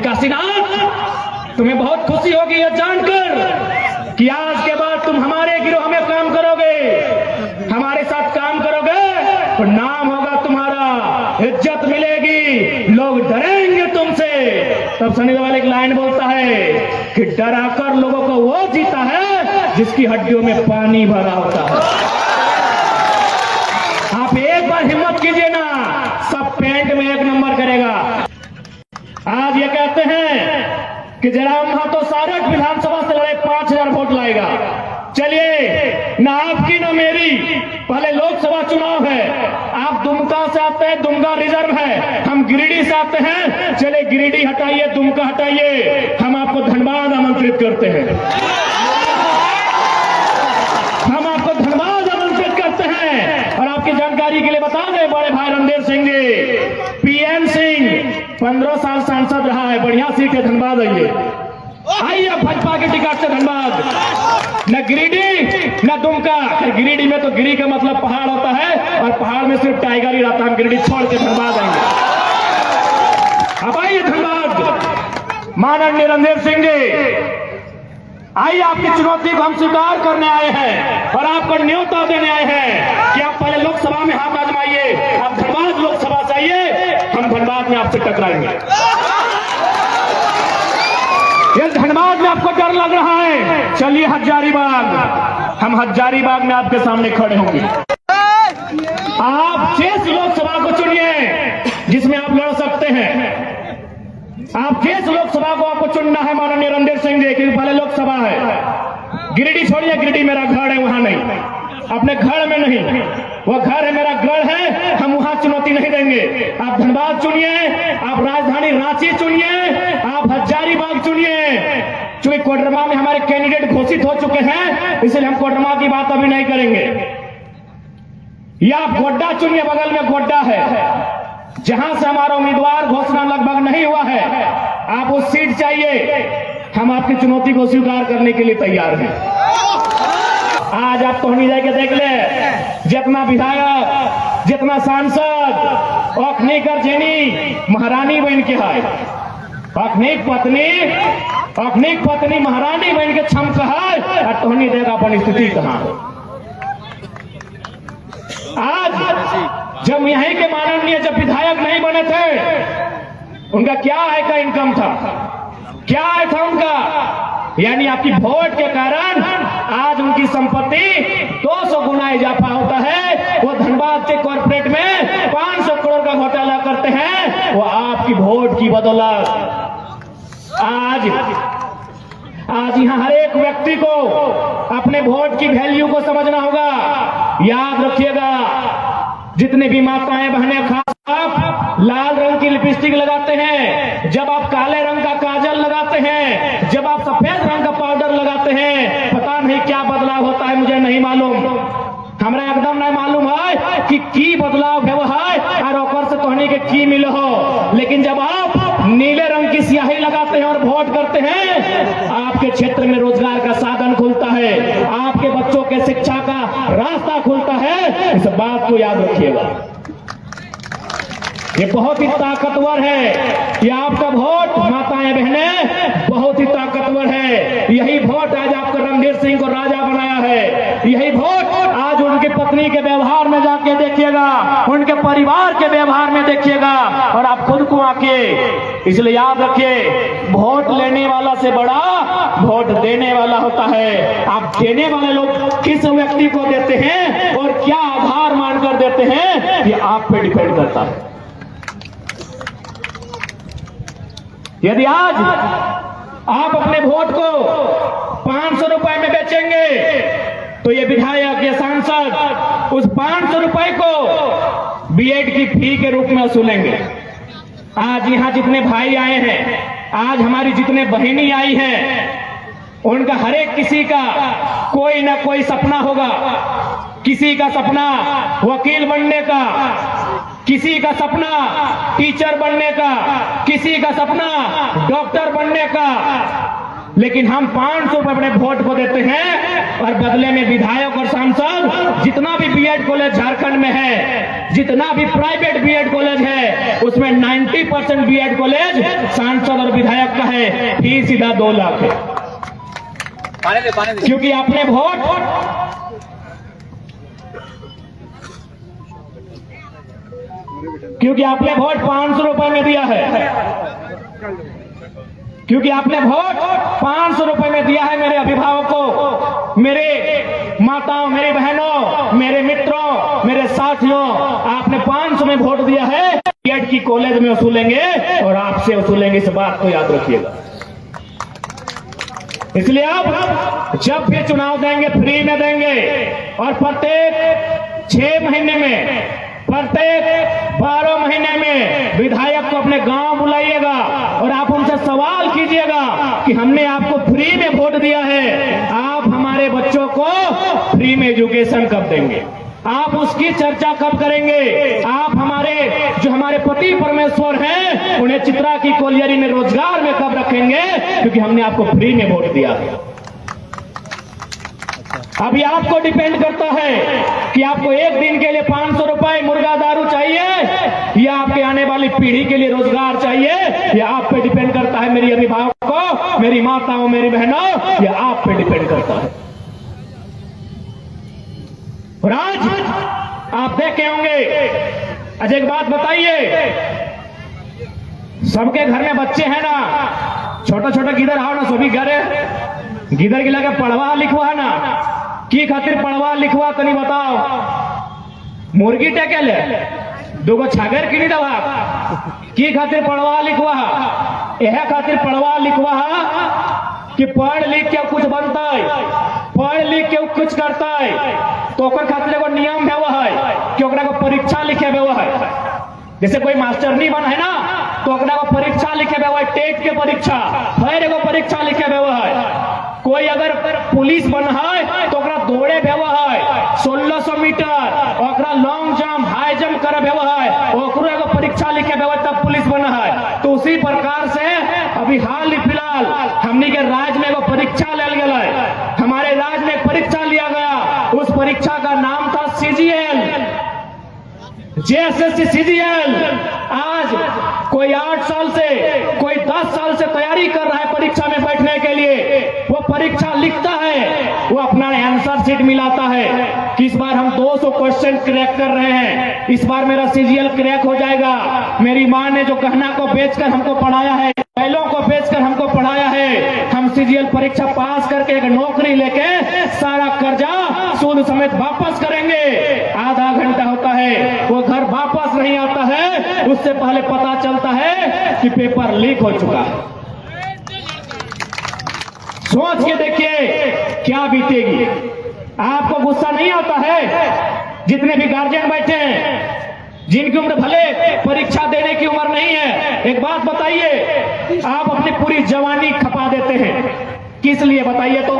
काशीनाथ, तुम्हें बहुत खुशी होगी यह जानकर कि आज के बाद तुम हमारे गिरोह में काम करोगे, हमारे साथ काम करोगे तो नाम होगा तुम्हारा, इज्जत मिलेगी, लोग डरेंगे तुमसे। तब सनी देओल एक लाइन बोलता है कि डराकर लोगों को वो जीता है जिसकी हड्डियों में पानी भरा होता है। आप एक बार हिम्मत कीजिए ना, सब पेंट में एक नंबर करेगा। आज ये कहते हैं कि जयराम महातो सारठ विधानसभा से लड़े 5000 वोट लाएगा। चलिए, ना आपकी ना मेरी, पहले लोकसभा चुनाव है। आप दुमका से आते हैं, दुमका रिजर्व है, हम गिरिडीह से आते हैं। चले गिरिडीह हटाइए, दुमका हटाइए, हम आपको धनबाद आमंत्रित करते हैं, हम आपको धनबाद आमंत्रित करते हैं। और आपकी जानकारी के लिए बता दें, बड़े भाई रणधीर सिंह जी, पीएन सिंह 15 साल सांसद रहा है, बढ़िया सीट है, धनबाद आइए भाजपा के टिकट से धनबाद। न गिरिडीह न दुमका, गिरिडीह में तो गिरी का मतलब पहाड़ होता है और पहाड़ में सिर्फ टाइगर ही रहता है। हम गिरिडीह छोड़ के धनबाद आएंगे। अब आइए धनबाद, माननीय रणधीर सिंह जी, आइए, आपकी चुनौती को हम स्वीकार करने आए हैं और आपको न्योता देने आए हैं कि आप पहले लोकसभा में हाथ आजमाइए, आप धनबाद लोकसभा से आइए, हम धनबाद में आपसे टकराएंगे। ये धनबाद में आपको डर लग रहा है, चलिए हजारीबाग, हम हजारीबाग में आपके सामने खड़े होंगे। आप जिस लोकसभा को चुनिए जिसमें आप लड़ सकते हैं, आप जिस लोकसभा को आपको चुनना है माननीय रणधीर सिंह जी, क्योंकि पहले लोकसभा है। गिरिडीह छोड़िए, गिरिडीह मेरा घर है, वहां नहीं, अपने घर में नहीं, वो घर है मेरा गढ़ है, हम वहां चुनौती नहीं देंगे। आप धनबाद चुनिए, आप राजधानी रांची चुनिए, आप हजारीबाग चुनिए। चूंकि कोडरमा में हमारे कैंडिडेट घोषित हो चुके हैं, इसलिए हम कोडरमा की बात अभी नहीं करेंगे। या आप गोड्डा चुनिए, बगल में गोड्डा है, जहां से हमारा उम्मीदवार घोषणा लगभग नहीं हुआ है। आप उस सीट चाहिए, हम आपकी चुनौती को स्वीकार करने के लिए तैयार हैं। आज आप पहुंच जाके देख ले, जितना विधायक, जितना सांसद अखनीकर जेनी महारानी बन के है, अखनीक पत्नी महारानी बन के छमक है, टोहनी देगा अपन स्थिति कहां। आज जब यहीं के माननीय जब विधायक नहीं बने थे, उनका क्या है का इनकम था, क्या है था उनका, यानी आपकी वोट के कारण आज उनकी संपत्ति 200 गुना इजाफा होता है। वो धनबाद के कॉर्पोरेट में 500 करोड़ का घोटाला करते हैं, वो आपकी वोट की बदौलत। आज यहाँ हर एक व्यक्ति को अपने वोट की वैल्यू को समझना होगा। याद रखिएगा, जितने भी माताएं बहनें, खास आप लाल रंग की लिपस्टिक लगाते हैं, जब आप काले रंग का काजल लगाते हैं, जब आप सफेद रंग का पाउडर लगाते हैं, पता नहीं क्या बदलाव होता है, मुझे नहीं मालूम, हमरा एकदम नहीं मालूम है कि की बदलाव है वो है और ओकर से तोहनी के की मिले हो। लेकिन जब आप नीले रंग की स्याही लगाते हैं और वोट करते हैं, आपके क्षेत्र में रोजगार का साधन खुलता है, आपके बच्चों के शिक्षा का रास्ता खुलता है। इस बात को याद रखिएगा, ये बहुत ही ताकतवर है। ये आपका वोट माताएं बहनें बहुत ही ताकतवर है। यही वोट आज आपको रणधीर सिंह को राजा बनाया है। यही वोट आज उनकी पत्नी के व्यवहार में जाके देखिएगा, उनके परिवार के व्यवहार में देखिएगा और आप खुद को आके। इसलिए याद रखिए, वोट लेने वाला से बड़ा वोट देने वाला होता है। आप देने वाले लोग किस व्यक्ति को देते हैं और क्या आधार मानकर देते हैं, ये आप पे डिपेंड करता है। यदि आज आप अपने वोट को 500 रुपए में बेचेंगे, तो ये विधायक, ये सांसद उस 500 रुपए को बीएड की फी के रूप में वसूलेंगे। आज यहाँ जितने भाई आए हैं, आज हमारी जितने बहनी आई हैं, उनका हर एक किसी का कोई ना कोई सपना होगा। किसी का सपना वकील बनने का, किसी का सपना टीचर बनने का, किसी का सपना डॉक्टर बनने का। लेकिन हम 500 रुपए अपने वोट को देते हैं और बदले में विधायक और सांसद जितना भी बीएड कॉलेज झारखंड में है, जितना भी प्राइवेट बीएड कॉलेज है, उसमें 90% बीएड कॉलेज सांसद और विधायक का है, फीस सीधा 2 लाख है। क्योंकि आपने वोट 500 रुपए में दिया है, क्योंकि आपने वोट 500 रुपए में दिया है मेरे अभिभावकों, मेरे माताओं, मेरी बहनों, मेरे मित्रों, मेरे साथियों, आपने 500 में वोट दिया है। बीएड की कॉलेज में वसूलेंगे और आपसे वसूलेंगे, इस बात को याद रखिएगा। इसलिए आप जब भी चुनाव देंगे फ्री में देंगे और प्रत्येक 6 महीने में, प्रत्येक 12 महीने में विधायक को अपने गांव बुलाइएगा और आप उनसे सवाल कीजिएगा कि हमने आपको फ्री में वोट दिया है, आप हमारे बच्चों को फ्री में एजुकेशन कब देंगे, आप उसकी चर्चा कब करेंगे, आप हमारे पति परमेश्वर हैं उन्हें चित्रा की कोलियरी में रोजगार में कब रखेंगे, क्योंकि हमने आपको फ्री में वोट दिया है। अभी आपको डिपेंड करता है कि आपको एक दिन के लिए 500 रुपए मुर्गा दारू चाहिए या आपके आने वाली पीढ़ी के लिए रोजगार चाहिए, या आप पे डिपेंड करता है। मेरी अभिभावकों, मेरी माताओं, मेरी बहनों, यह आप पे डिपेंड करता है। और आज आप देखे होंगे, अच्छा एक बात बताइए, सबके घर में बच्चे हैं ना, छोटा छोटा गिदर आओ ना, सभी घर है, गिदर की लगे पढ़वा लिखवा ना, की खातिर पढ़वा लिखवा तनी बताओ, मुर्गी टेके ले, 2 छागर की नहीं दवा, की खातिर पढ़वा लिखवा, यह खातिर पढ़वा लिखवा कि पढ़ लिख के कुछ बनता है, पढ़ लिख के कुछ करता है, तो खातिर एगो नियम है वह है कि ओकरा को परीक्षा लिखे हुआ है। जैसे कोई मास्टर नहीं बना है ना, तो ओकरा को परीक्षा लिखे हुआ है, टेट के परीक्षा, फिर एगो परीक्षा लिखे हुआ है। कोई अगर पुलिस बना है तो ओकरा दौड़े हुआ है 1600 मीटर, ओकरा लॉन्ग जंप, हाई जंप करे हुआ है, ओकरो एगो परीक्षा लिखे हुआ तब पुलिस बना है। तो उसी प्रकार से अभी हाल ही फिलहाल हमनी के राज्य में एगो परीक्षा लेल गया है, हमारे राज्य में एक परीक्षा लिया गया, उस परीक्षा का नाम था सीजीएल, जेएसएससी सीजीएल। आज कोई 8 साल से, कोई 10 साल से तैयारी कर रहा है परीक्षा में बैठने के लिए, वो परीक्षा लिखता है, वो अपना आंसर शीट मिलाता है कि इस बार हम 200 क्वेश्चन क्रैक कर रहे हैं, इस बार मेरा सीजीएल क्रैक हो जाएगा। मेरी माँ ने जो गहना को बेचकर हमको पढ़ाया है, बैलों को बेचकर हमको पढ़ाया है, हम सीजीएल परीक्षा पास करके एक नौकरी लेके सारा कर्जा सूद समेत वापस करेंगे। आधा घंटा होता है, वो घर वापस नहीं आता है, उससे पहले पता चलता है कि पेपर लीक हो चुका है। सोच के देखिए क्या बीतेगी। आपको गुस्सा नहीं आता है? जितने भी गार्जियन बैठे हैं, जिनकी उम्र भले परीक्षा देने की उम्र नहीं है, एक बात बताइए, आप अपनी पूरी जवानी खपा देते हैं, किस लिए बताइए तो?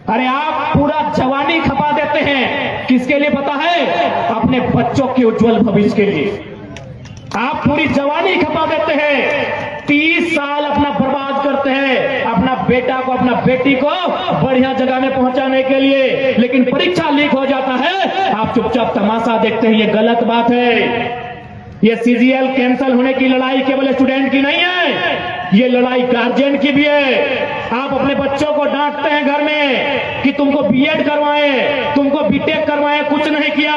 अरे आप पूरा जवानी खपा देते हैं, किसके लिए पता है? अपने बच्चों के उज्जवल भविष्य के लिए। आप पूरी जवानी खपा देते हैं, 30 साल अपना बर्बाद करते हैं अपना बेटा को, अपना बेटी को बढ़िया जगह में पहुंचाने के लिए, लेकिन परीक्षा लीक हो जाता है, आप चुपचाप तमाशा देखते हैं। ये गलत बात है। ये सीजीएल कैंसिल होने की लड़ाई केवल स्टूडेंट की नहीं है, ये लड़ाई गार्जियन की भी है। आप अपने बच्चों को डांटते हैं घर में कि तुमको बीएड करवाएं, तुमको बीटेक करवाएं, कुछ नहीं किया।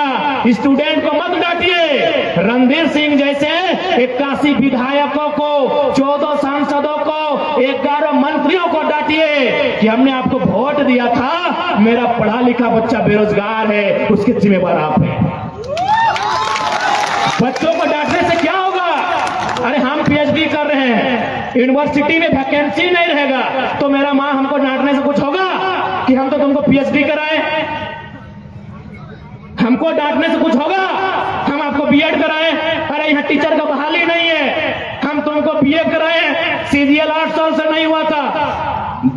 स्टूडेंट को मत डांटिए। रणधीर सिंह जैसे 81 विधायकों को, 14 सांसदों को, 11 मंत्रियों को डांटिए कि हमने आपको वोट दिया था, मेरा पढ़ा लिखा बच्चा बेरोजगार है, उसके जिम्मेवार आप हैं। बच्चों को डांटने से क्या होगा? अरे हम पीएचडी कर रहे हैं, यूनिवर्सिटी में वैकेंसी नहीं रहेगा, तो मेरा माँ हमको डांटने से कुछ होगा कि हम तो तुमको पीएचडी कराए? हमको डांटने से कुछ होगा? हम आपको बीएड कराए? अरे यहाँ टीचर का बहाली नहीं है, हम तुमको बीए कराए, सीजीएल 8 साल से नहीं हुआ था।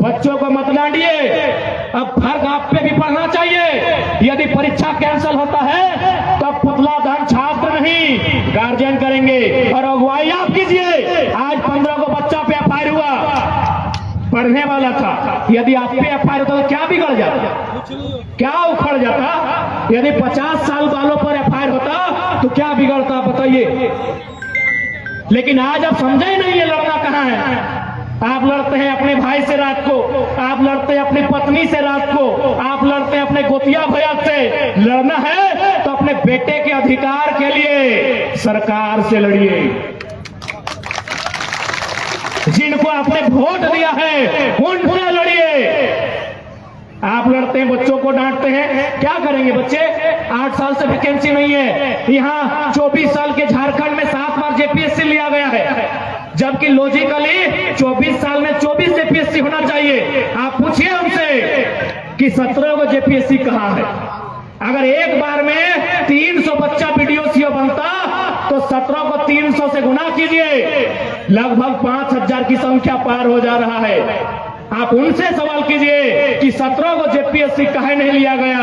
बच्चों को मत डांटिए। अब फर्क आप पे भी पढ़ना चाहिए। यदि परीक्षा कैंसिल होता है तो पुतला दान छात्र नहीं, गार्जियन करेंगे और अगुवाई आप कीजिए। आज 15 को बच्चा पे एफआईआर हुआ, बिगड़ने वाला था। यदि आप पे एफआईआर होता तो क्या बिगड़ जाता, क्या उखड़ जाता? यदि 50 साल वालों पर एफआईआर होता तो क्या बिगड़ता बताइए? लेकिन आज आप समझे नहीं ये लड़ना कहाँ है। आप लड़ते हैं अपने भाई से रात को, आप लड़ते हैं अपनी पत्नी से रात को, आप लड़ते हैं अपने गोतिया भैया से। लड़ना है तो अपने बेटे के अधिकार के लिए सरकार से लड़िए। जिनको आपने वोट दिया है उनसे लड़िए। आप लड़ते हैं, बच्चों को डांटते हैं, क्या करेंगे बच्चे? 8 साल से वैकेंसी नहीं है। यहाँ 24 साल के झारखंड में 7 बार जेपीएससी लिया गया है, जबकि लॉजिकली 24 साल में 24 जेपीएससी होना चाहिए। आप पूछिए उनसे कि 17 को जेपीएससी कहाँ है। अगर एक बार में 300 बच्चा बीडीओ बनता तो 17 को 300 से गुना कीजिए, लगभग 5000 की संख्या पार हो जा रहा है। आप उनसे सवाल कीजिए कि 17 को जेपीएससी काहे नहीं लिया गया?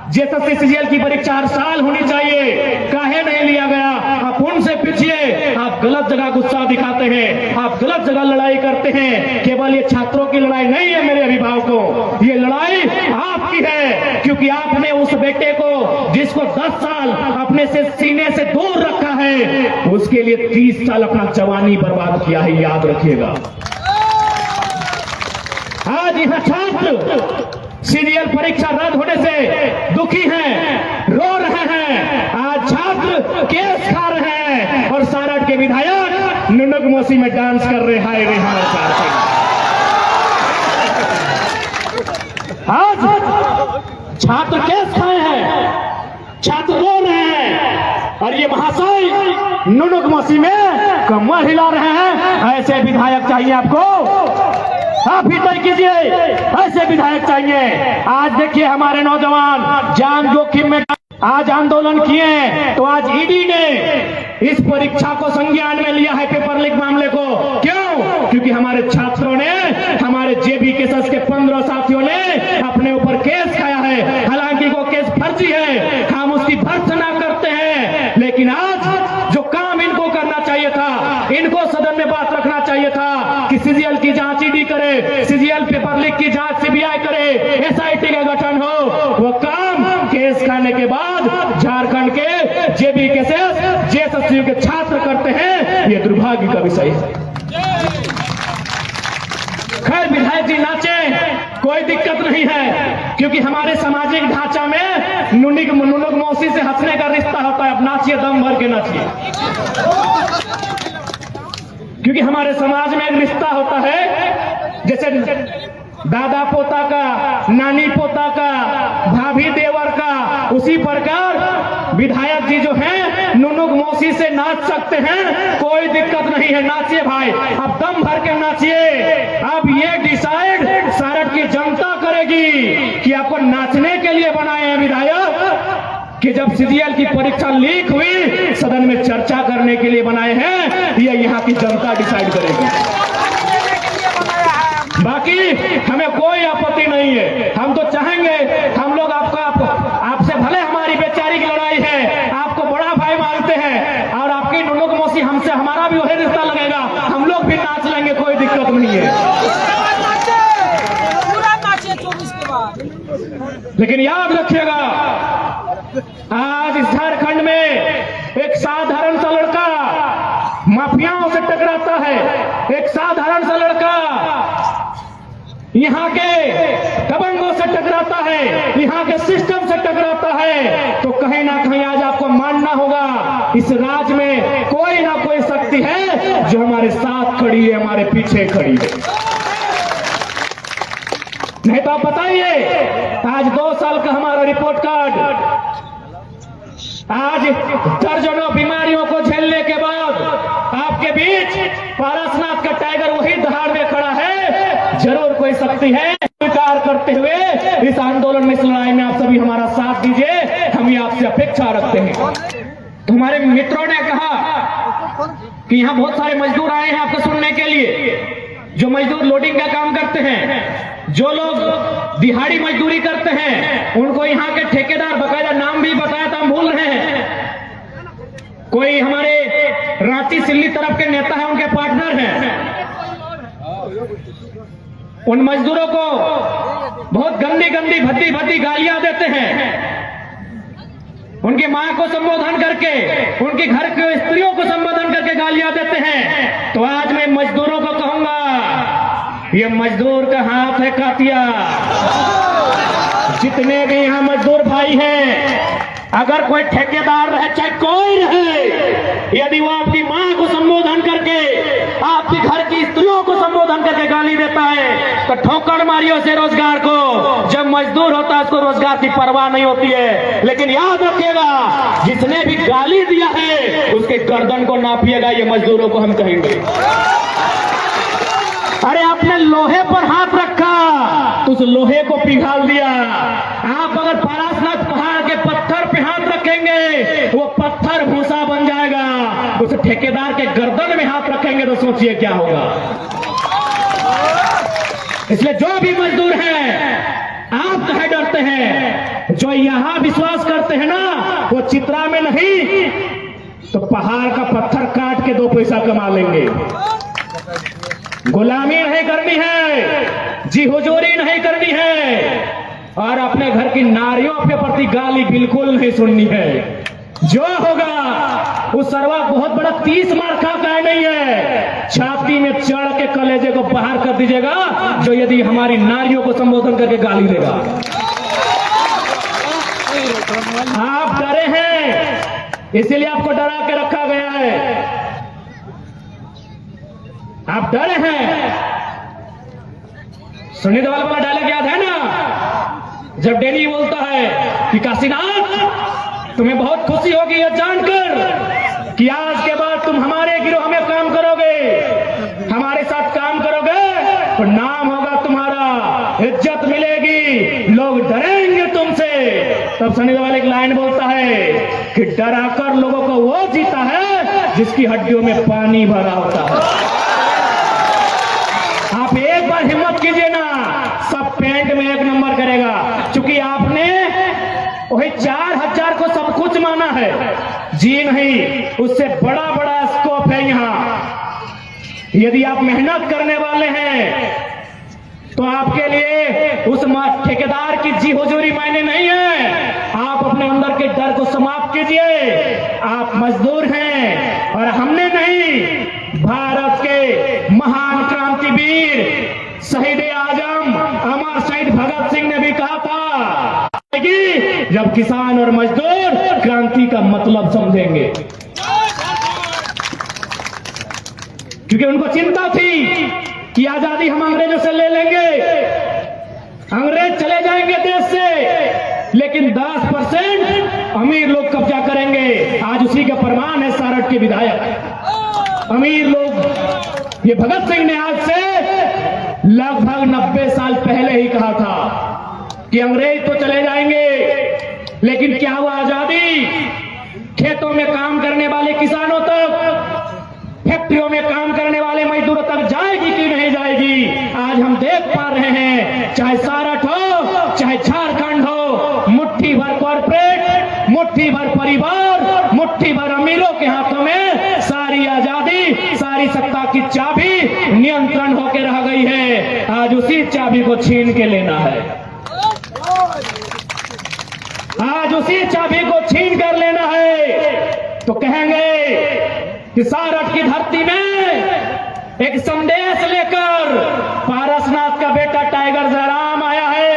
जेएसएससी सीजीएल की परीक्षा हर साल होनी चाहिए, काहे नहीं लिया गया? आप उनसे पूछिए। आप गलत जगह गुस्सा दिखाते हैं, आप गलत जगह लड़ाई करते हैं। केवल ये छात्रों की लड़ाई नहीं है मेरे अभिभावकों, ये लड़ाई आपकी है, क्योंकि आपने उस बेटे को जिसको 10 साल अपने से सीने से दूर रखा है, उसके लिए 30 साल अपना जवानी बर्बाद किया है, याद रखिएगा। आज यह छात्र सीजीएल परीक्षा रद्द होने से दुखी हैं, रो रहे हैं। आज छात्र केस खा रहे हैं और सारठ के विधायक नुनुक मौसी में डांस कर रहे हैं। आज छात्र केस खाए हैं, छात्र रो रहे हैं और ये महाशय नुनुक मौसी में कमर हिला रहे हैं। ऐसे विधायक चाहिए आपको, आप ही तय कीजिए, ऐसे विधायक चाहिए। आज देखिए हमारे नौजवान जान जोखिम में आज आंदोलन किए, तो आज ईडी ने इस परीक्षा को संज्ञान में लिया है, पेपर लीक मामले को। क्यों? क्योंकि हमारे छात्रों ने, हमारे जेबी केसेस के 15 साथियों ने अपने ऊपर केस खाया है। हालांकि वो केस फर्जी है, हम उसकी भर्त्सना करते हैं, लेकिन आज जो काम इनको करना चाहिए था, इनको सदन में बात रखना चाहिए था कि सीजीएल की जांच ईडी करे, सीजीएल पेपर लीक की जांच सीबीआई करे, एसआईटी का गठन हो। वो काम केस खाने के बाद झारखंड के जेबी केसेस जेएसएससी के छात्र करते हैं, ये दुर्भाग्य का विषय है। खैर विधायक जी नाचे, कोई दिक्कत नहीं है, क्योंकि हमारे सामाजिक ढांचा में नुनुक मौसी से हंसने का रिश्ता होता है। अब नाचिए, दम भर के नाचिए, क्योंकि हमारे समाज में एक रिश्ता होता है, जैसे दादा पोता का, नानी पोता का, भाभी देवर का। उसी प्रकार विधायक जी जो हैं नुनुक मौसी से नाच सकते हैं, कोई दिक्कत नहीं है, नाचिए भाई, अब दम भर के नाचिए। अब ये डिसाइड सारठ की जनता करेगी कि आपको नाचने के लिए बनाए हैं विधायक, कि जब सीजीएल की परीक्षा लीक हुई सदन में चर्चा करने के लिए बनाए हैं, ये यहाँ की जनता डिसाइड करेगी। बाकी हमें कोई आपत्ति नहीं है, हम तो चाहेंगे, हम लोग आपसे भले हमारी बेचारी की लड़ाई है, आपको बड़ा भाई मानते हैं, और आपकी नुनुक मौसी हमसे, हमारा भी वही रिश्ता लगेगा, हम लोग भी नाच लेंगे, कोई दिक्कत नहीं है। लेकिन याद रखिएगा, आज इस झारखंड में एक साधारण सा लड़का माफियाओं से टकराता है, एक साधारण सा लड़का यहाँ के दबंगों से टकराता है, यहाँ के सिस्टम से टकराता है, तो कहीं ना कहीं आज आपको मानना होगा इस राज्य में कोई ना कोई शक्ति है जो हमारे साथ खड़ी है, हमारे पीछे खड़ी है। नहीं तो आप बताइए, आज 2 साल का हमारा रिपोर्ट कार्ड, आज दर्जनों बीमारियों को झेलने के बाद आपके बीच पारसनाथ का टाइगर वही दहाड़ में खड़ा है। जरूर कोई शक्ति है। स्वीकार करते हुए इस आंदोलन में, इस लड़ाई में आप सभी हमारा साथ दीजिए, हम ये आपसे अपेक्षा रखते हैं। तो हमारे मित्रों ने कहा कि यहाँ बहुत सारे मजदूर आए हैं आपको सुनने के लिए, जो मजदूर लोडिंग का काम करते हैं, जो लोग दिहाड़ी मजदूरी करते हैं, उनको यहाँ के ठेकेदार, बकायदा नाम भी बताया था, हम भूल रहे हैं। कोई हमारे रांची सिल्ली तरफ के नेता है, उनके पार्टनर हैं। उन मजदूरों को बहुत गंदी गंदी भद्दी भद्दी गालियां देते हैं, उनकी मां को संबोधन करके, उनके घर के स्त्रियों को संबोधन करके गालियां देते हैं। तो आज मैं मजदूरों को कहूंगा, ये मजदूर का हाथ है कातिया। जितने भी यहां मजदूर भाई हैं, अगर कोई ठेकेदार रहे चाहे कोई रहे, यदि वो आपकी मां को संबोधन करके, आपके घर की स्त्रियों को संबोधन करके गाली देता है, तो ठोकर मारियो से रोजगार को। जब मजदूर होता है उसको रोजगार की परवाह नहीं होती है। लेकिन याद रखिएगा, जिसने भी गाली दिया है उसके गर्दन को नापिएगा, ये मजदूरों को हम कहेंगे। अरे आपने लोहे पर हाथ रखा तो उस लोहे को पिघाल दिया। आप अगर पारसनाथ पहाड़ के पत्थर पे हाथ रखेंगे वो पत्थर भूसा बन जाएगा। उस ठेकेदार के गर्दन में हाथ रखेंगे तो सोचिए क्या होगा। इसलिए जो भी मजदूर हैं, आप कहे डरते हैं, जो यहां विश्वास करते हैं ना, वो चित्रा में नहीं तो पहाड़ का पत्थर काट के 2 पैसा कमा लेंगे। गुलामी नहीं करनी है, जी हुजूरी नहीं करनी है, और अपने घर की नारियों के प्रति गाली बिल्कुल नहीं सुननी है। जो होगा उस सरवा बहुत बड़ा 30 मार का नहीं है, छाती में चढ़ के कलेजे को बाहर कर दीजिएगा, जो यदि हमारी नारियों को संबोधन करके गाली देगा। आप डरे हैं, इसीलिए आपको डरा के रखा गया है। आप डरे हैं। सुनी देवाल वाला डायलॉग याद है ना, जब डेनी बोलता है कि काशीनाथ तुम्हें बहुत खुशी होगी यह जानकर कि आज के बाद तुम हमारे गिरोह में काम करोगे, हमारे साथ काम करोगे तो नाम होगा तुम्हारा, इज्जत मिलेगी, लोग डरेंगे तुमसे। तब सनी देवाल एक लाइन बोलता है कि डराकर लोगों को वो जीता है जिसकी हड्डियों में पानी भरा होता है। आप एक बार हिम्मत कीजिए ना, सब पेंट में 1 नंबर करेगा। क्योंकि आपने वही 4000 को सब कुछ माना है, जी नहीं, उससे बड़ा बड़ा स्कोप है यहां। यदि आप मेहनत करने वाले हैं तो आपके लिए उस ठेकेदार की जी हुजूरी मायने नहीं है। आप अपने अंदर के डर को समाप्त कीजिए। आप मजदूर हैं और हमने नहीं, भारत के महान क्रांतिवीर शहीद आजम अमर शहीद भगत सिंह ने भी कहा था कि जब किसान और मजदूर क्रांति का मतलब समझेंगे, क्योंकि उनको चिंता थी कि आजादी हम अंग्रेजों से ले लेंगे, अंग्रेज चले जाएंगे देश से, लेकिन 10% अमीर लोग कब्जा करेंगे। आज उसी का प्रमाण है सारठ के विधायक अमीर लोग। ये भगत सिंह ने आज से लगभग 90 साल पहले ही कहा था कि अंग्रेज तो चले जाएंगे, लेकिन क्या हुआ आजादी? खेतों में काम करने वाले किसानों तक, फैक्ट्रियों में काम करने वाले मजदूरों तक जाएगी कि नहीं जाएगी? आज हम देख पा रहे हैं, चाहे सारठ हो, चाहे झारखंड हो, मुट्ठी भर कॉर्पोरेट, मुट्ठी भर परिवार, मुट्ठी भर अमीरों के हाथों में सारी आजादी, सारी सत्ता की चाबी नियंत्रण होकर रह गई है। आज उसी चाबी को छीन के लेना है, आज उसी चाबी को छीन कर लेना है। तो कहेंगे कि सारठ की धरती में एक संदेश लेकर पारसनाथ का बेटा टाइगर जयराम आया है।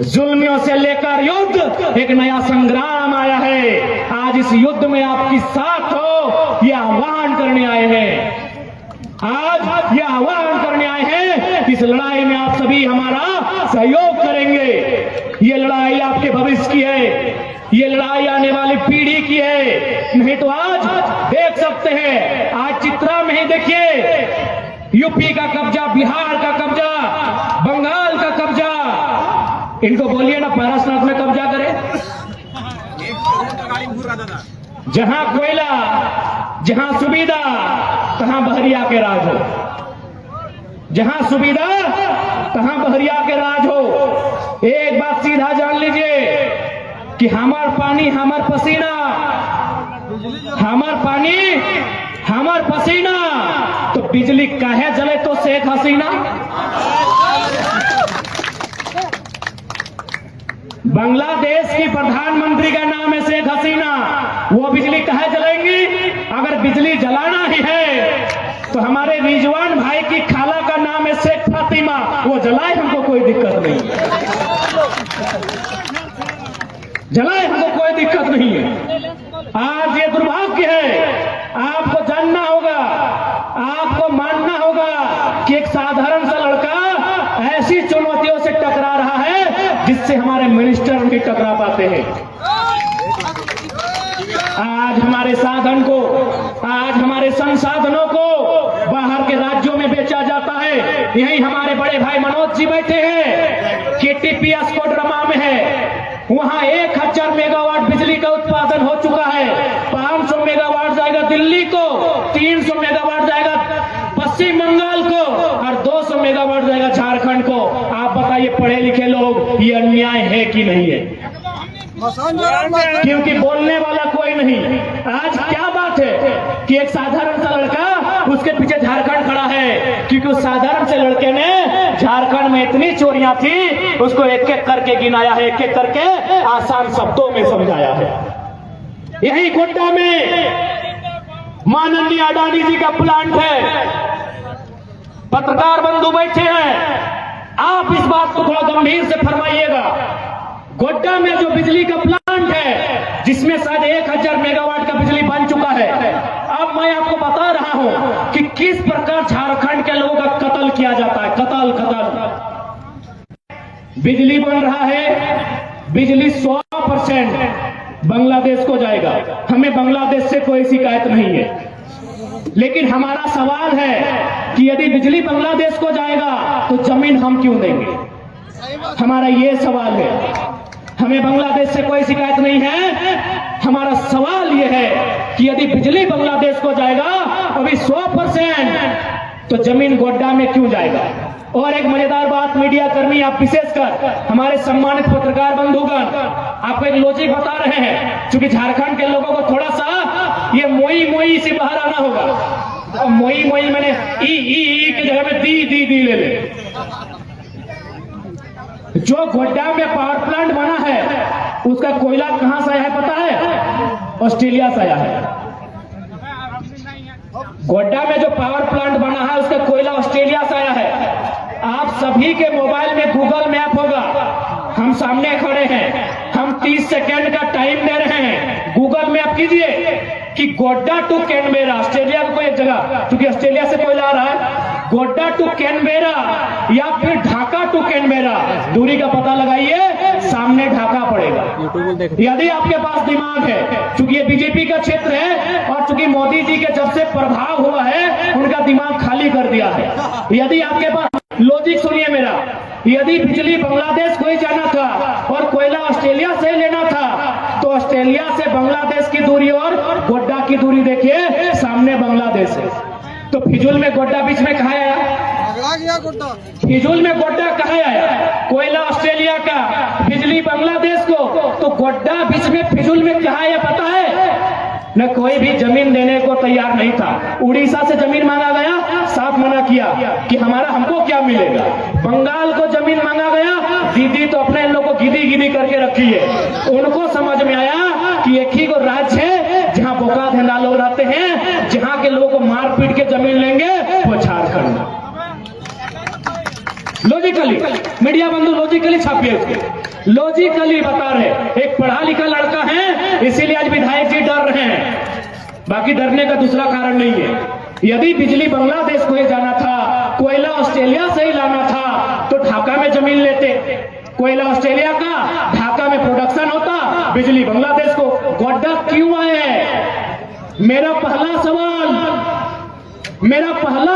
जुल्मियों से लेकर युद्ध, एक नया संग्राम आया है। आज इस युद्ध में आपकी साथ हो, यह आह्वान करने आए हैं। आज यह आह्वान करने आए हैं, इस लड़ाई में आप सभी हमारा सहयोग करेंगे। ये लड़ाई आपके भविष्य की है, ये लड़ाई आने वाली पीढ़ी की है। नहीं तो आज देख सकते हैं, आज चित्रा में ही देखिए, यूपी का कब्जा, बिहार का कब्जा, बंगाल का कब्जा। इनको बोलिए ना पारसनाथ में कब्जा करे। जहां कोयला, जहां सुविधा, तहां बहरिया के राज हो। जहां सुविधा तहां बहरिया के राज हो। एक बात सीधा जान लीजिए कि हमार पानी हमार पसीना, हमार पानी हमार पसीना। तो बिजली काहे जले तो शेख हसीना? बांग्लादेश की प्रधानमंत्री का नाम है शेख हसीना, वो बिजली काहे जलेंगी? अगर बिजली जलाना ही है तो हमारे रिजवान भाई की खाला का नाम है शेख फातिमा, वो जलाए, हमको कोई दिक्कत नहीं, जलाए, हमको कोई दिक्कत नहीं है। आज ये दुर्भाग्य है, आपको जानना होगा, आपको मानना होगा कि एक साधारण सा लड़का ऐसी चुनौतियों से टकरा रहा है जिससे हमारे मिनिस्टर नहीं टकरा पाते हैं। आज हमारे साधन को, आज हमारे संसाधनों को बाहर के राज्यों में बेचा जाता है। यही हमारे बड़े भाई मनोज जी बैठे हैं, केटीपीएस कोडरमा में है, वहां 1000 मेगावाट बिजली का उत्पादन हो चुका है। 500 मेगावाट जाएगा दिल्ली को, 300 मेगावाट जाएगा पश्चिम बंगाल को और 200 मेगावाट जाएगा झारखंड को। आप बताइए पढ़े लिखे लोग, ये अन्याय है कि नहीं है? क्योंकि बोलने वाला कोई नहीं। आज क्या बात है कि एक साधारण सा लड़का, उसके पीछे झारखंड खड़ा है, क्योंकि उस साधारण से लड़के ने झारखंड में इतनी चोरियां थी, उसको एक एक करके गिनाया है, एक एक करके आसान शब्दों में समझाया है। यही गोड्डा में माननीय अडानी जी का प्लांट है, पत्रकार बंधु बैठे हैं, आप इस बात को थोड़ा गंभीर से फरमाइएगा। गोड्डा में जो बिजली का प्लांट है, जिसमें शायद 1000 मेगावाट का बिजली बन चुका है, अब मैं आपको बता रहा हूं कि किस प्रकार झारखंड के लोगों का कत्ल किया जाता है। कत्ल बिजली बन रहा है, बिजली 100% बांग्लादेश को जाएगा। हमें बांग्लादेश से कोई शिकायत नहीं है, लेकिन हमारा सवाल है कि यदि बिजली बांग्लादेश को जाएगा तो जमीन हम क्यों देंगे? हमारा ये सवाल है। हमें बांग्लादेश से कोई शिकायत नहीं है, हमारा सवाल यह है कि यदि बिजली बांग्लादेश को जाएगा अभी 100%, तो जमीन गोड्डा में क्यों जाएगा? और एक मजेदार बात, मीडिया कर्मी, आप विशेषकर हमारे सम्मानित पत्रकार बंधुगण, आपको एक लॉजिक बता रहे हैं, क्योंकि झारखंड के लोगों को थोड़ा सा ये मोई से बाहर आना होगा। और मोई मैंने ई के जगह में दी ले ले। जो गोड्डा में पावर प्लांट बना है, उसका कोयला कहां से आया है पता है? ऑस्ट्रेलिया से आया है। गोड्डा में जो पावर प्लांट बना है, उसका कोयला ऑस्ट्रेलिया से आया है। आप सभी के मोबाइल में गूगल मैप होगा, हम सामने खड़े हैं, हम 30 सेकेंड का टाइम दे रहे हैं, गूगल मैप कीजिए कि गोड्डा टू कैनबेरा, ऑस्ट्रेलिया को एक जगह, क्योंकि ऑस्ट्रेलिया से कोयला आ रहा है, गोड्डा टू कैनबेरा या फिर ढाका टू कैनबेरा, दूरी का पता लगाइए, सामने ढाका पड़ेगा। यदि आपके पास दिमाग है, क्योंकि ये बीजेपी का क्षेत्र है और चूंकि मोदी जी के जब से प्रभाव हुआ है, उनका दिमाग खाली कर दिया है। यदि आपके पास लॉजिक सुनिए मेरा, यदि बिजली बांग्लादेश को ही जाना था और कोयला ऑस्ट्रेलिया से लेना था, तो ऑस्ट्रेलिया से बांग्लादेश की दूरी और गोड्डा की दूरी देखिए, सामने बांग्लादेश है। तो फिजूल में गोड्डा बीच में कहाँ आया? फिजूल में गोड्डा कहाँ आया? कोयला ऑस्ट्रेलिया का, बिजली बांग्लादेश को, तो गोड्डा बीच में फिजूल में कहाँ आया पता है? न कोई भी जमीन देने को तैयार नहीं था। उड़ीसा से जमीन मांगा गया, साफ मना किया कि हमको क्या मिलेगा। बंगाल को जमीन मांगा गया, दीदी तो अपने लोग को गिदी करके रखी है। उनको समझ में आया कि एक ही को राज्य है जहां बोका धंधा लोग रहते हैं, जहां के लोगों को मार पीट के जमीन लेंगे, वो झारखंड। लॉजिकली मीडिया बंधु लॉजिकली छापिए उसको, लॉजिकली बता रहे, एक पढ़ा लिखा लड़का है, इसीलिए आज विधायक जी डर रहे हैं, बाकी डरने का दूसरा कारण नहीं है। यदि बिजली बांग्लादेश को ही जाना था, कोयला ऑस्ट्रेलिया से ही लाना था, तो ढाका में जमीन लेते, कोयला ऑस्ट्रेलिया का, ढाका में प्रोडक्शन होता, बिजली बांग्लादेश को। गोड्डा क्यों आए? मेरा पहला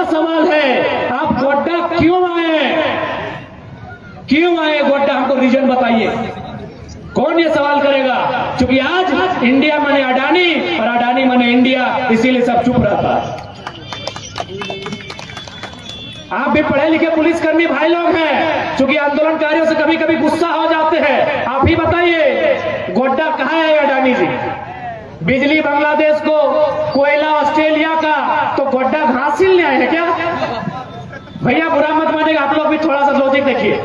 सवाल है, आप गोड्डा क्यों आए गोड्डा? हमको रीजन बताइए। कौन ये सवाल करेगा? क्योंकि आज इंडिया माने अडानी और अडानी माने इंडिया, इसीलिए सब चुप रहता है। आप भी पढ़े लिखे पुलिसकर्मी भाई लोग हैं, क्योंकि आंदोलनकारियों से कभी कभी गुस्सा हो जाते हैं। आप ही बताइए, गोड्डा कहाँ है अडानी जी? बिजली बांग्लादेश को, कोयला ऑस्ट्रेलिया का, तो गोड्डा घास ले आए हैं क्या? भैया बुरा मत मानिएगा, आप लोग भी थोड़ा सा लॉजिक देखिए।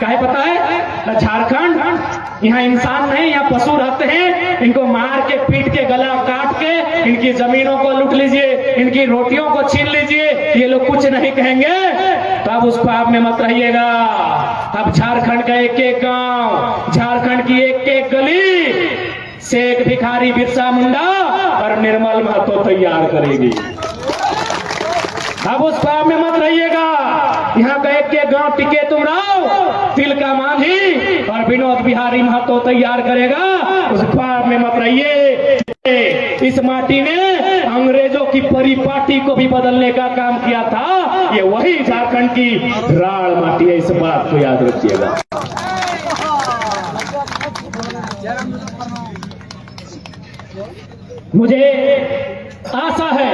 काहे पता है? झारखंड यहाँ इंसान नहीं, यहाँ पशु रहते हैं। इनको मार के, पीट के, गला काट के इनकी जमीनों को लूट लीजिए, इनकी रोटियों को छीन लीजिए, ये लोग कुछ नहीं कहेंगे। तब उस ख्वाब में मत रहिएगा। अब झारखंड का एक एक गांव, झारखंड की एक एक गली से एक भिखारी बिरसा मुंडा और निर्मल महतो तैयार करेगी। अब उस ख्वाब में मत रहिएगा। यहाँ का एक एक गांव टिके तुम राव, तिलका मांझी और विनोद बिहारी महतो तैयार करेगा। उस ख्वाब में मत रहिए। इस माटी ने अंग्रेजों की परिपाटी को भी बदलने का काम किया था। ये वही झारखंड की राड़ माटी है, इस बात को याद रखिएगा। मुझे आशा है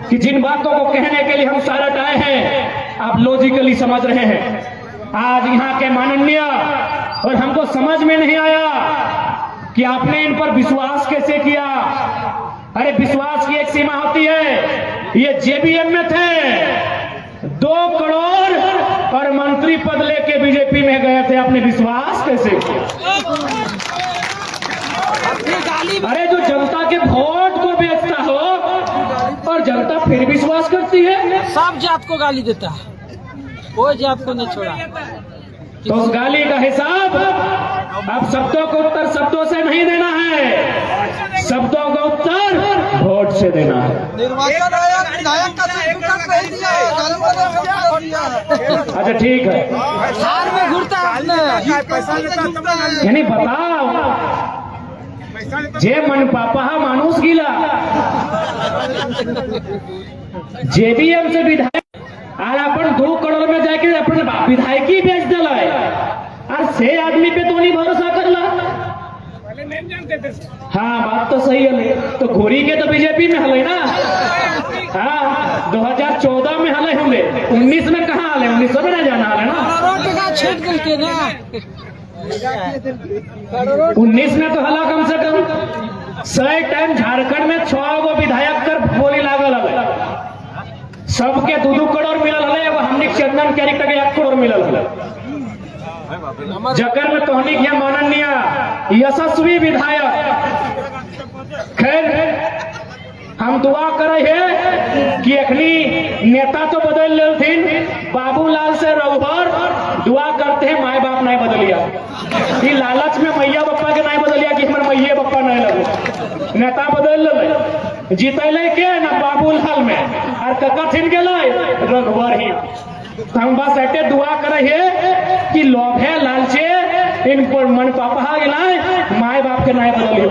कि जिन बातों को कहने के लिए हम सारट आए हैं, आप लॉजिकली समझ रहे हैं। आज यहाँ के माननीय, और हमको समझ में नहीं आया कि आपने इन पर विश्वास कैसे किया। अरे विश्वास की एक सीमा होती है। ये जेबीएम में थे, 2 करोड़ और मंत्री पद लेके बीजेपी में गए थे। आपने विश्वास कैसे किया? अरे जो जनता के वोट को बेचता हो और जनता फिर विश्वास करती है। सब जात को गाली देता है, कोई जात को नहीं छोड़ा। तो उस गाली का हिसाब अब शब्दों को उत्तर शब्दों से नहीं देना है, शब्दों का उत्तर वोट से देना है। निर्वाचन आयोग विधायक का सर्टिफिकेट नहीं दिया है। अच्छा ठीक है, हार में घूरता है। यानी बताओ, जे मन पापा मानुस गिला जेबीएम से विधायक और अपन 2 करोड़ में जाके अपने विधायकी बेच दिला और से आदमी पे तो नहीं भरोसा करला। हाँ बात तो सही है। तो घोरी के तो बीजेपी में हले ना। हाँ 2014 में हले होंगे, 19 में कहाँ हले? 1900 में ना जाना हले ना। छेद करके ना 19 में तो हला कम से कम 100 टाइम झारखंड में 6 गो विधायक कर बोली लागल है। सबके 2-2 करोड़ मिलल है। हमने चंदन कैरेक्टर के 1 करोड़ मिलल है। जकर में तोहनी किया माननीय यशस्वी विधायक। खैर हम दुआ करे है कि अखनी नेता तो बदल लेथिन, बाबूलाल से रघुवर दुआ करते हैं माए बाप नहीं बदलिया। ये लालच में मैया बप्पा के नहीं बदलिया कि हमारे मैये बप्पा नहीं लगे। नेता बदल ले जीतले के ना बाबूलाल में और कथिन के रघुवर ही। हम बस ऐसे दुआ करे है कि लोभे लालचे इन पर मन पापा गिलाए, माए बाप के नहीं बदलियो।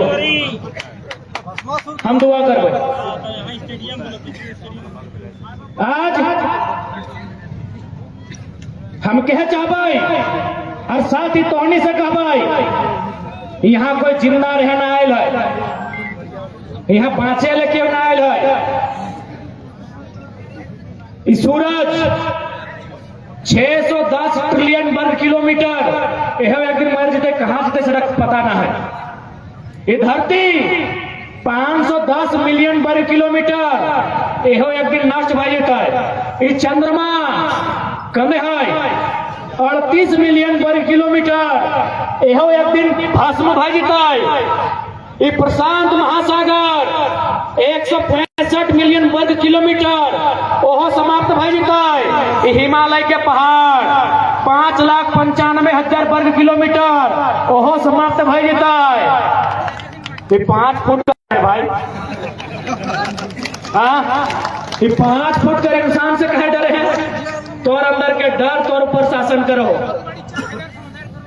हम दुआ करबे। आज हम कह चाहबे और साथ ही तोहनी से कहबे, यहाँ कोई जिंदा रहना आयल है, यहाँ बाँचे लेके ना आयल है। इस सूरज 610 ट्रिलियन वर्ग किलोमीटर यह एक दिन मर जते, कहां से सड़क पता ना है। ये धरती 510 मिलियन वर्ग किलोमीटर यह एक दिन नष्ट हो जाता है। ये चंद्रमा कमे है 38 मिलियन वर्ग किलोमीटर यह एक दिन भस्म हो जाता है। ये प्रशांत महासागर 165 मिलियन वर्ग किलोमीटर ओहो समाप्त हो जाता है। ये हिमालय के पहाड़ 5,95,000 वर्ग किलोमीटर ओहो समाप्त हो जाता है। ये 5 फुट का है भाई। हाँ ये 5 फुट का इंसान से कहे डरे हैं? तोर अंदर के डर तोर ऊपर शासन करो,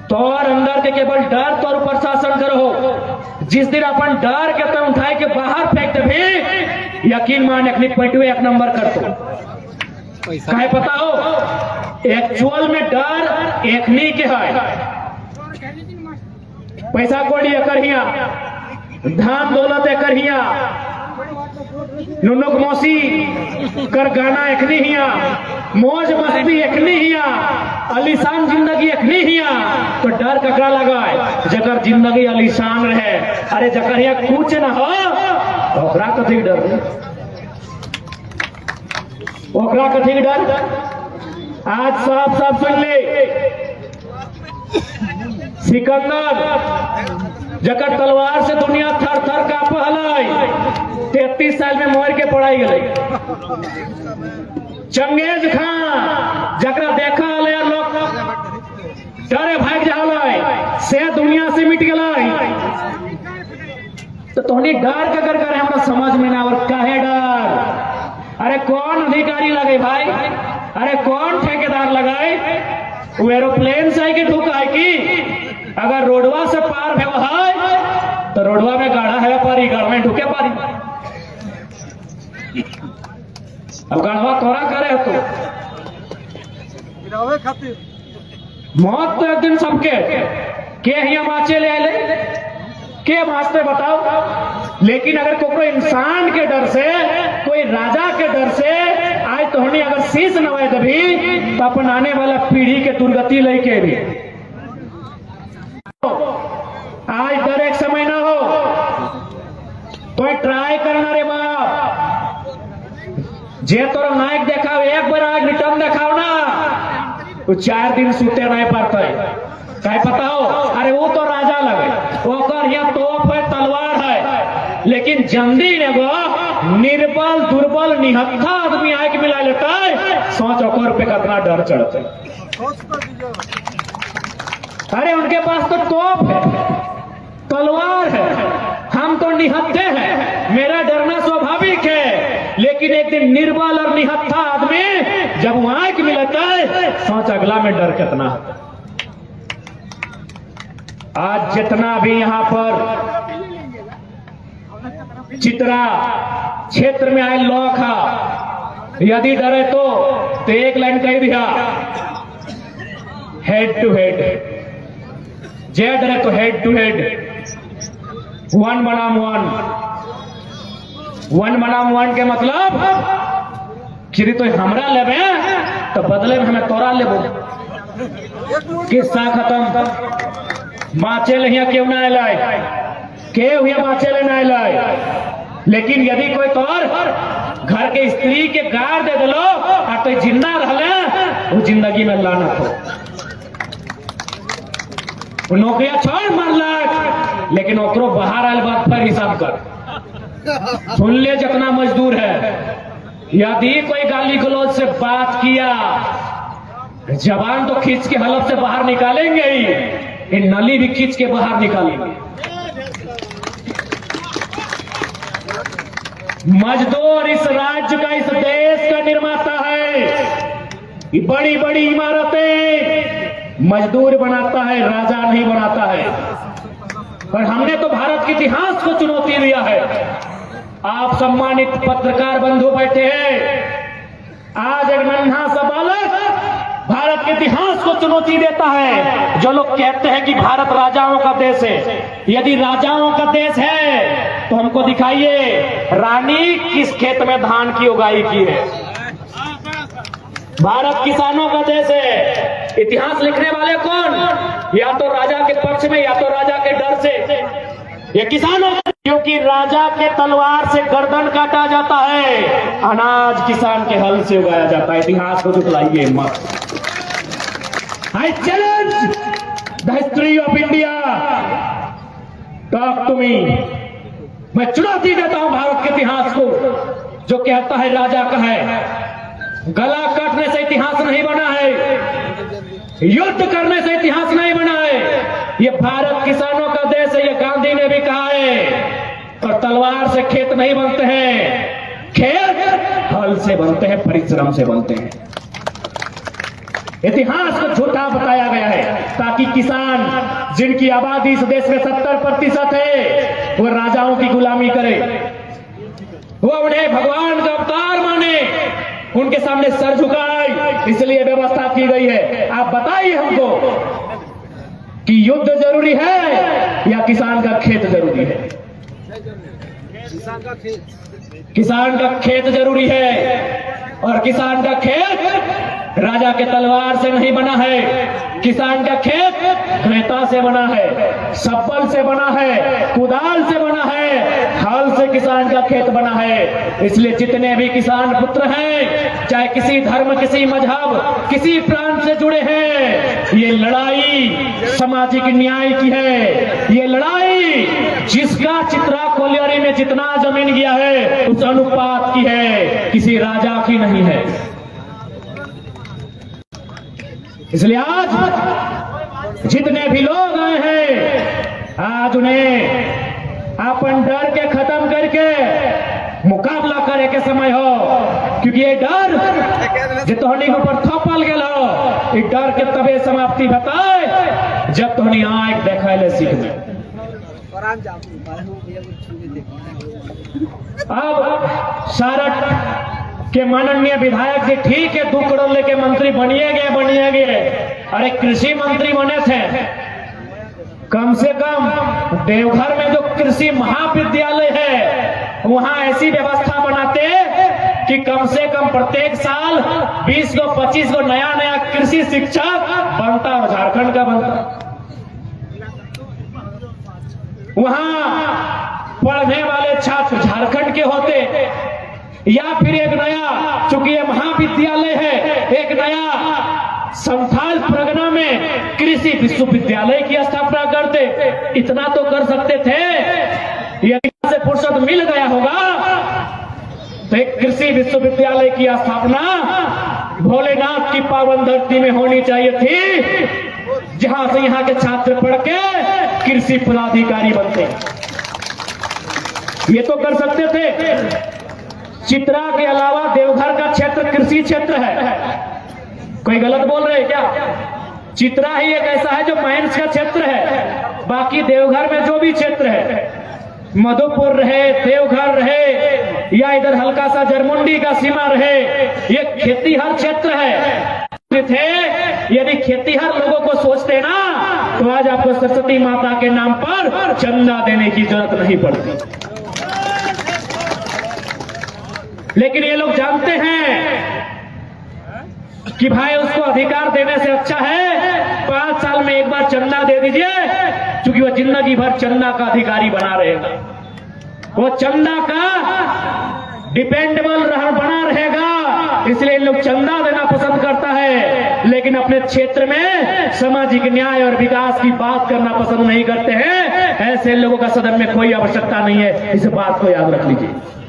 तोर अंदर के केवल डर तोर ऊपर शासन करो। जिस दिन अपन डर के तो उठाए के बाहर फेंक भी, यकीन मान अपनी पटवे 1 नंबर कर दो। कहे पता हो एक्चुअल में डर एकनी के है। पैसा कौड़ी एकर हिया, धान दौलत एकर हिया, नुनुक मौसी कर गाना एखनी हिया, मौज मस्ती एखनी हिया, अलीशान जिंदगी एखनी हिया, तो डर ककरा लगाए जकर जिंदगी अलीशान रहे। अरे जकर यहाँ कुछ न हो ओकरा कथी के डर, ओकरा कथी के डर। आज साफ साफ सुन ले, सिकंदर जकर तलवार से दुनिया थर थर काँप हलाई, 33 साल में मोर के पढ़ाई गई। चंगेज खां जकरा देखा हले लोग डरे भाग जा से दुनिया से मिट गई। तो तोहनी डर के कर हमरा समझ में ना और काहे डर। अरे कौन अधिकारी लगे भाई, अरे कौन ठेकेदार लगाए, वो एरोप्लेन से के ठुका है कि अगर रोडवा से पार है तो रोडवा में गाढ़ा है पारी, गाड़ में ढुके पारी। अब गाढ़वा तोरा करे तो खातिर मौत तो एक दिन सबके के हिया बाँचे ले आए के वास्ते बताओ। लेकिन अगर कोई इंसान के डर से, कोई राजा के डर से आज तो हमने अगर शीश नवाए दभी तो अपन आने वाला पीढ़ी के दुर्गति लेके भी आज डर एक समय ना हो तो ट्राई करना रे बाप। जे तोरा नायक देखाओ एक बार आज रिटर्न देखाओ ना, तो 4 दिन सूते नहीं पाते। क्या पता हो, अरे वो तो राजा लगे, ओकर यहाँ तोप है, तलवार है, लेकिन जल्दी एगो निर्बल दुर्बल निहत्था आदमी आके मिला लेता है, सोच ओकर पे कितना डर चढ़ते। अरे उनके पास तो तोप है, तलवार है, हम तो निहत्थे हैं, मेरा डरना स्वाभाविक है। लेकिन एक दिन निर्बल और निहत्था आदमी जब वहां आके मिलता है, सोच अगला में डर कितना। आज जितना भी यहाँ पर चित्रा क्षेत्र में आए लोग है, यदि डरे तो एक लाइन कह दिया, हेड टू हेड। जे डरे तो हेड टू हेड, 1 बनाम 1। 1 बनाम 1 के मतलब कि तो हमरा लेबे तो बदले में हमें तोरा लेबो। किस्सा खत्म। बाँचे ले क्यों ना लाए, के हुआ बाँचे ले ना लाए। लेकिन यदि कोई तोर घर के स्त्री के गाड़ दे दिलो और तो जिंदा रहले, वो जिंदगी में लानत हो। वो नौकरिया छोड़ मारलक, लेकिन ओकरो बाहर आयल बात पर हिसाब कर। सुन ले जितना मजदूर है, यदि कोई गाली गलौज से बात किया, जबान तो खींच के हलफ से बाहर निकालेंगे ही, ये नली भी खींच के बाहर निकालेंगे। मजदूर इस राज्य का, इस देश का निर्माता है। ये बड़ी बड़ी इमारतें मजदूर बनाता है, राजा नहीं बनाता है। और हमने तो भारत के इतिहास को चुनौती दिया है। आप सम्मानित पत्रकार बंधु बैठे हैं, आज एक नन्हा सा बालक भारत के इतिहास को चुनौती देता है। जो लोग कहते हैं कि भारत राजाओं का देश है, यदि राजाओं का देश है तो हमको दिखाइए रानी किस खेत में धान की उगाई की है। भारत किसानों का देश है। इतिहास लिखने वाले कौन? या तो राजा के पक्ष में या तो राजा के डर से, ये किसानों, क्योंकि राजा के तलवार से गर्दन काटा जाता है, अनाज किसान के हल से उगाया जाता है। इतिहास को झुठलाइए मत। I challenge the history of India. Talk to me. मैं चुनौती देता हूं भारत के इतिहास को, जो कहता है राजा का है। गला काटने से इतिहास नहीं बना है, युद्ध करने से इतिहास नहीं बना है। ये भारत किसानों का देश है, ये गांधी ने भी कहा है। और तलवार से खेत नहीं बनते हैं, खेत हल से बनते हैं, परिश्रम से बनते हैं। इतिहास को झूठा बताया गया है ताकि किसान, जिनकी आबादी इस देश में 70% है, वो राजाओं की गुलामी करे, वो उन्हें भगवान का अवतार माने, उनके सामने सर झुकाए। इसलिए व्यवस्था की गई है। आप बताइए हमको कि युद्ध जरूरी है या किसान का खेत जरूरी है? किसान का खेत जरूरी है, और किसान का खेत राजा के तलवार से नहीं बना है। किसान का खेत क्रेता से बना है, सब्बल से बना है, कुदाल से बना है, हल से किसान का खेत बना है। इसलिए जितने भी किसान पुत्र हैं, चाहे किसी धर्म, किसी मजहब, किसी प्रांत से जुड़े हैं, ये लड़ाई सामाजिक न्याय की है। ये लड़ाई जिसका चित्रा कोलियरी में जितना जमीन गया है उस अनुपात की है, किसी राजा की नहीं है। इसलिए आज जितने भी लोग आए हैं, आज उन्हें अपन डर के खत्म करके मुकाबला करे के समय हो, क्योंकि ये डर जो तोहनी के ऊपर थोपल गेल हो, इस डर के तबे समाप्ति बताए जब तोहनी आंख देखा ले सीख। अब सारठ के माननीय विधायक जी ठीक है 2 करोड़ लेके मंत्री बनिए गए। अरे कृषि मंत्री बने थे, कम से कम देवघर में जो कृषि महाविद्यालय है वहां ऐसी व्यवस्था बनाते कि कम से कम प्रत्येक साल 20 को 25 को नया कृषि शिक्षक बनता, और झारखंड का बनता। वहां पढ़ने वाले छात्र झारखंड के होते, या फिर एक नया, चूंकि ये महाविद्यालय है, एक नया संथाल परगना में कृषि विश्वविद्यालय की स्थापना करते। इतना तो कर सकते थे। यदि से फुर्सत मिल गया होगा तो एक कृषि विश्वविद्यालय की स्थापना भोलेनाथ की पावन धरती में होनी चाहिए थी, जहां से यहाँ के छात्र पढ़ के कृषि पदाधिकारी बनते। ये तो कर सकते थे। चित्रा के अलावा देवघर का क्षेत्र कृषि क्षेत्र है। कोई गलत बोल रहे हैं क्या? चित्रा ही एक ऐसा है जो माइंस का क्षेत्र है। बाकी देवघर में जो भी क्षेत्र है, मधुपुर रहे, देवघर रहे, या इधर हल्का सा जरमुंडी का सीमा रहे, ये खेतीहर क्षेत्र है। यदि खेतीहर लोगों को सोचते ना तो आज आपको सरस्वती माता के नाम पर चंदा देने की जरूरत नहीं पड़ती। लेकिन ये लोग जानते हैं कि भाई उसको अधिकार देने से अच्छा है 5 साल में एक बार चंदा दे दीजिए, क्योंकि वह जिंदगी भर चंदा का अधिकारी बना रहेगा। वो चंदा का डिपेंडेबल बना रहेगा। इसलिए लोग चंदा देना पसंद करता है, लेकिन अपने क्षेत्र में सामाजिक न्याय और विकास की बात करना पसंद नहीं करते हैं। ऐसे लोगों का सदन में कोई आवश्यकता नहीं है। इस बात को याद रख लीजिए।